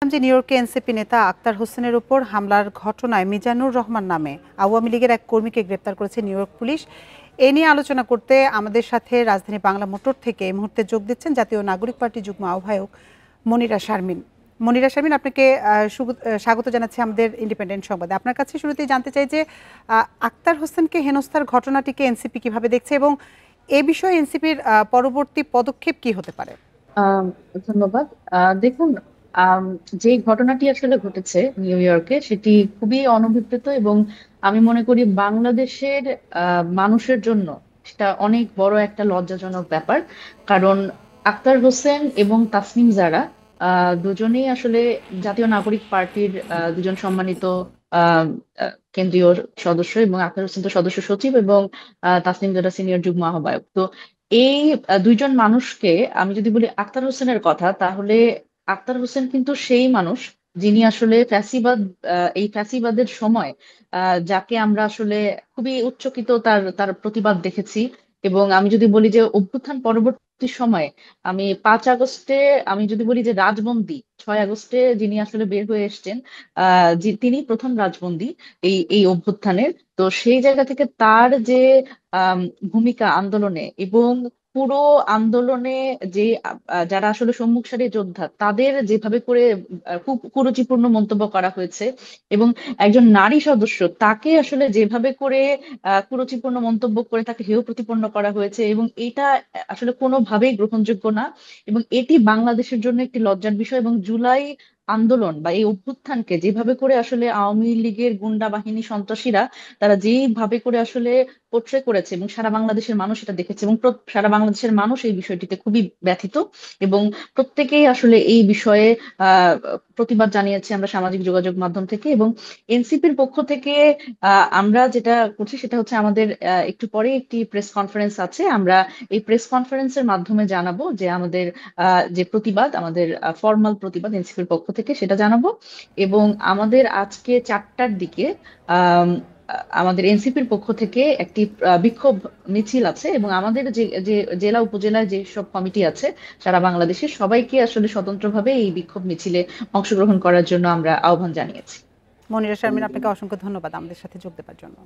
যে নিউ ইয়র্কে এনসিপি নেতা আক্তার হোসেনের উপর হামলার ঘটনায় মিজানুর রহমান নামে আওয়ামী লীগের এক কর্মীকে গ্রেপ্তার করেছে নিউ ইয়র্ক পুলিশ। এ নিয়ে আলোচনা করতে আমাদের সাথে রাজধানী বাংলা মোটর থেকে এই মুহূর্তে যোগ দিচ্ছেন জাতীয় নাগরিক পার্টি যুগ্ম আহ্বায়ক মনিরা শারমিন। মনিরা শারমিন, আপনাকে স্বাগত জানাচ্ছি আমাদের ইন্ডিপেন্ডেন্ট সংবাদে। আপনার কাছে শুরুতেই জানতে চাই যে আক্তার হোসেনকে হেনস্থার ঘটনাটিকে এনসিপি কিভাবে দেখছে এবং এ বিষয়ে এনসিপির পরবর্তী পদক্ষেপ কি হতে পারে? ধন্যবাদ। দেখুন, যে ঘটনাটি আসলে ঘটেছে নিউ ইয়র্কে সেটি খুবই অনভিপ্রেত এবং আমি মনে করি বাংলাদেশের মানুষের জন্য সেটা অনেক বড় একটা লজ্জাজনক ব্যাপার। কারণ আক্তার হোসেন এবং তাসনিম জারা দুজনেই আসলে জাতীয় নাগরিক পার্টির দুজন সম্মানিত আহ আহ, কেন্দ্রীয় সদস্য, এবং আক্তার হোসেন তো সদস্য সচিব এবং তাসনিম জারা সিনিয়র যুগ্ম আহ্বায়ক। তো এই দুইজন মানুষকে আমি যদি বলি আক্তার হোসেনের কথা, তাহলে আক্তার হোসেন কিন্তু সেই মানুষ যিনি আসলে ফ্যাসিবাদ, এই ফ্যাসিবাদের সময় যাকে আমরা আসলে খুবই উচ্চকিত তার তার প্রতিবাদ দেখেছি। এবং আমি যদি বলি যে অভ্যুত্থান পরবর্তী সময়ে, আমি 5 আগস্টে, আমি যদি বলি যে রাজবন্দী 6 আগস্টে যিনি আসলে বের হয়ে এসেছেন, তিনি প্রথম রাজবন্দী এই এই অভ্যুত্থানের। তো সেই জায়গা থেকে তার যে আম, ভূমিকা আন্দোলনে এবং পুরো আন্দোলনে, যে যারা আসলে সম্মুখ সারির যোদ্ধা তাদের যেভাবে করে খুব কুরুচিপূর্ণ মন্তব্য করা হয়েছে, এবং একজন নারী সদস্য তাকে আসলে যেভাবে করে কুরুচিপূর্ণ মন্তব্য করে তাকে হেয় প্রতিপন্ন করা হয়েছে, এবং এটা আসলে কোনোভাবেই গ্রহণযোগ্য না। এবং এটি বাংলাদেশের জন্য একটি লজ্জার বিষয়। এবং জুলাই আন্দোলন বা এই অভ্যুত্থানকে যেভাবে করে আসলে আওয়ামী লীগের গুন্ডা বাহিনী সন্ত্রাসীরা তারা যেভাবে করে আসলে পোট্রে করেছে, এবং সারা বাংলাদেশের মানুষ এটা দেখেছে, এবং সারা বাংলাদেশের মানুষ এই বিষয়টিতে খুবই ব্যথিত। এবং প্রত্যেকেই আসলে এই বিষয়ে আহ প্রতিবাদ জানিয়েছে আমরা সামাজিক যোগাযোগ মাধ্যম থেকে। এবং এনসিপির পক্ষ থেকে আমরা যেটা করছি সেটা হচ্ছে আমাদের একটু পরে একটি প্রেস কনফারেন্স আছে। আমরা এই প্রেস কনফারেন্সের মাধ্যমে জানাবো যে আমাদের যে প্রতিবাদ, আমাদের ফর্মাল প্রতিবাদ এনসিপির পক্ষ থেকে সেটা জানাবো। এবং আমাদের আজকে 4টার দিকে আহ আমাদের এনসিপির পক্ষ থেকে একটি বিক্ষোভ মিছিল আছে, এবং আমাদের যে যে জেলা উপজেলায় যে সব কমিটি আছে সারা বাংলাদেশে সবাইকে আসলে স্বতন্ত্রভাবে এই বিক্ষোভ মিছিলে অংশগ্রহণ করার জন্য আমরা আহ্বান জানিয়েছি। মনিরা শারমিন, আপনাকে অসংখ্য ধন্যবাদ আমাদের সাথে যোগ দেওয়ার জন্য।